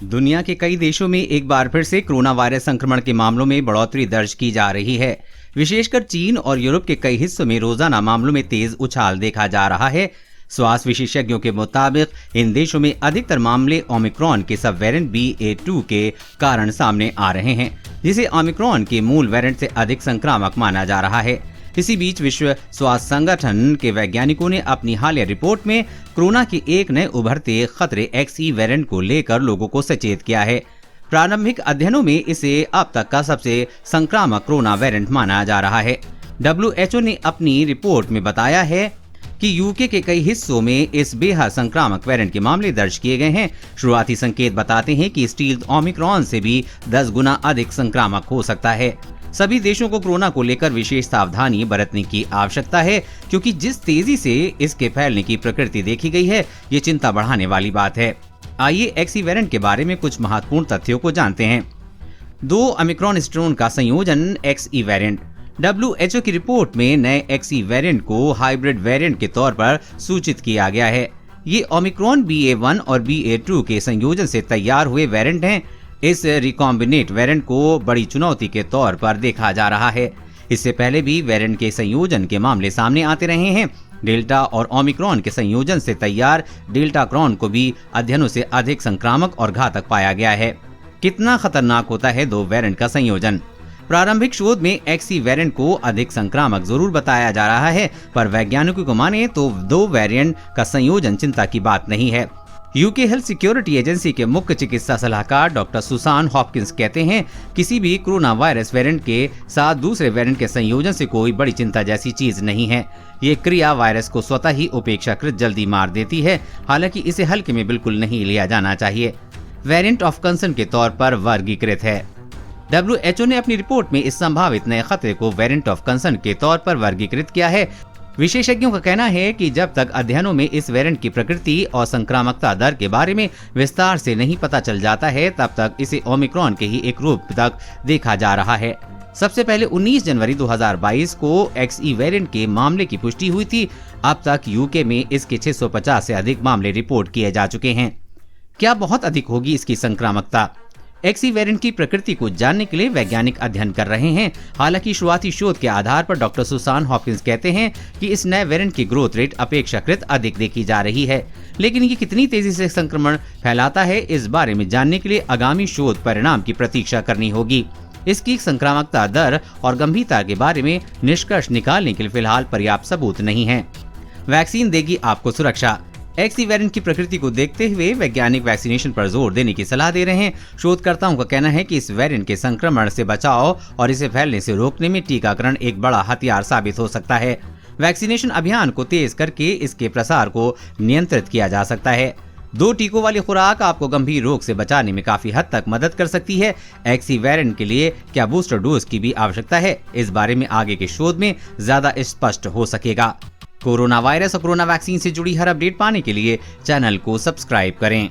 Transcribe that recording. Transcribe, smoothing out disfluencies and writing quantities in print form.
दुनिया के कई देशों में एक बार फिर से कोरोना वायरस संक्रमण के मामलों में बढ़ोतरी दर्ज की जा रही है। विशेषकर चीन और यूरोप के कई हिस्सों में रोजाना मामलों में तेज उछाल देखा जा रहा है। स्वास्थ्य विशेषज्ञों के मुताबिक इन देशों में अधिकतर मामले ओमिक्रॉन के सब वेरिएंट BA.2 के कारण सामने आ रहे हैं, जिसे ओमिक्रॉन के मूल वेरिएंट से अधिक संक्रामक माना जा रहा है। इसी बीच विश्व स्वास्थ्य संगठन के वैज्ञानिकों ने अपनी हालिया रिपोर्ट में कोरोना के एक नए उभरते खतरे XE वेरिएंट को लेकर लोगों को सचेत किया है। प्रारंभिक अध्ययनों में इसे अब तक का सबसे संक्रामक कोरोना वेरिएंट माना जा रहा है। WHO ने अपनी रिपोर्ट में बताया है कि यूके के कई हिस्सों में इस बेहद संक्रामक वेरिएंट के मामले दर्ज किए गए हैं। शुरुआती संकेत बताते हैं कि स्टील्थ ओमिक्रॉन से भी 10 गुना अधिक संक्रामक हो सकता है। सभी देशों को कोरोना को लेकर विशेष सावधानी बरतने की आवश्यकता है, क्योंकि जिस तेजी से इसके फैलने की प्रकृति देखी गई है, ये चिंता बढ़ाने वाली बात है। आइए XE वेरिएंट के बारे में कुछ महत्वपूर्ण तथ्यों को जानते हैं। 2 ओमिक्रॉन स्ट्रेन का संयोजन XE वेरिएंट। WHO की रिपोर्ट में नए XE वेरिएंट को हाइब्रिड वेरिएंट के तौर पर सूचित किया गया है। ये ओमिक्रॉन BA.1 और BA.2 के संयोजन से तैयार हुए वेरिएंट हैं। इस रिकॉम्बिनेट वेरिएंट को बड़ी चुनौती के तौर पर देखा जा रहा है। इससे पहले भी वेरिएंट के संयोजन के मामले सामने आते रहे हैं। डेल्टा और ओमिक्रॉन के संयोजन से तैयार डेल्टा क्रॉन को भी अध्ययनों से अधिक संक्रामक और घातक पाया गया है। कितना खतरनाक होता है 2 वेरिएंट का संयोजन? प्रारंभिक शोध में XE वेरिएंट को अधिक संक्रामक जरूर बताया जा रहा है, पर वैज्ञानिकों को माने तो 2 वेरिएंट का संयोजन चिंता की बात नहीं है। यूके हेल्थ सिक्योरिटी एजेंसी के मुख्य चिकित्सा सलाहकार डॉक्टर सुसान हॉपकिंस कहते हैं, किसी भी कोरोना वायरस वेरिएंट के साथ दूसरे वेरिएंट के संयोजन से कोई बड़ी चिंता जैसी चीज नहीं है। ये क्रिया वायरस को स्वतः ही उपेक्षाकृत जल्दी मार देती है। हालांकि इसे हल्के में बिल्कुल नहीं लिया जाना चाहिए। वेरिएंट ऑफ कंसर्न के तौर पर वर्गीकृत है। WHO ने अपनी रिपोर्ट में इस संभावित नए खतरे को वेरिएंट ऑफ कंसर्न के तौर पर वर्गीकृत किया है। विशेषज्ञों का कहना है कि जब तक अध्ययनों में इस वेरिएंट की प्रकृति और संक्रामकता दर के बारे में विस्तार से नहीं पता चल जाता है, तब तक इसे ओमिक्रॉन के ही एक रूप तक देखा जा रहा है। सबसे पहले 19 जनवरी 2022 को XE वेरिएंट के मामले की पुष्टि हुई थी। अब तक यूके में इसके 650 से अधिक मामले रिपोर्ट किए जा चुके हैं। क्या बहुत अधिक होगी इसकी संक्रामकता? XE वेरिएंट की प्रकृति को जानने के लिए वैज्ञानिक अध्ययन कर रहे हैं। हालांकि शुरुआती शोध के आधार पर डॉक्टर सुसान हॉपकिंस कहते हैं कि इस नए वेरिएंट की ग्रोथ रेट अपेक्षाकृत अधिक देखी जा रही है, लेकिन ये कितनी तेजी से संक्रमण फैलाता है, इस बारे में जानने के लिए आगामी शोध परिणाम की प्रतीक्षा करनी होगी। इसकी संक्रामकता दर और गंभीरता के बारे में निष्कर्ष निकालने के लिए फिलहाल पर्याप्त सबूत नहीं है। वैक्सीन देगी आपको सुरक्षा। XE वेरिएंट की प्रकृति को देखते हुए वैज्ञानिक वैक्सीनेशन पर जोर देने की सलाह दे रहे हैं। शोधकर्ताओं का कहना है कि इस वेरिएंट के संक्रमण से बचाव और इसे फैलने से रोकने में टीकाकरण एक बड़ा हथियार साबित हो सकता है। वैक्सीनेशन अभियान को तेज करके इसके प्रसार को नियंत्रित किया जा सकता है। 2 टीकों वाली खुराक आपको गंभीर रोग से बचाने में काफी हद तक मदद कर सकती है। XE वेरिएंट के लिए क्या बूस्टर डोज की भी आवश्यकता है? इस बारे में आगे के शोध में ज्यादा स्पष्ट हो सकेगा। कोरोना वायरस और कोरोना वैक्सीन से जुड़ी हर अपडेट पाने के लिए चैनल को सब्सक्राइब करें।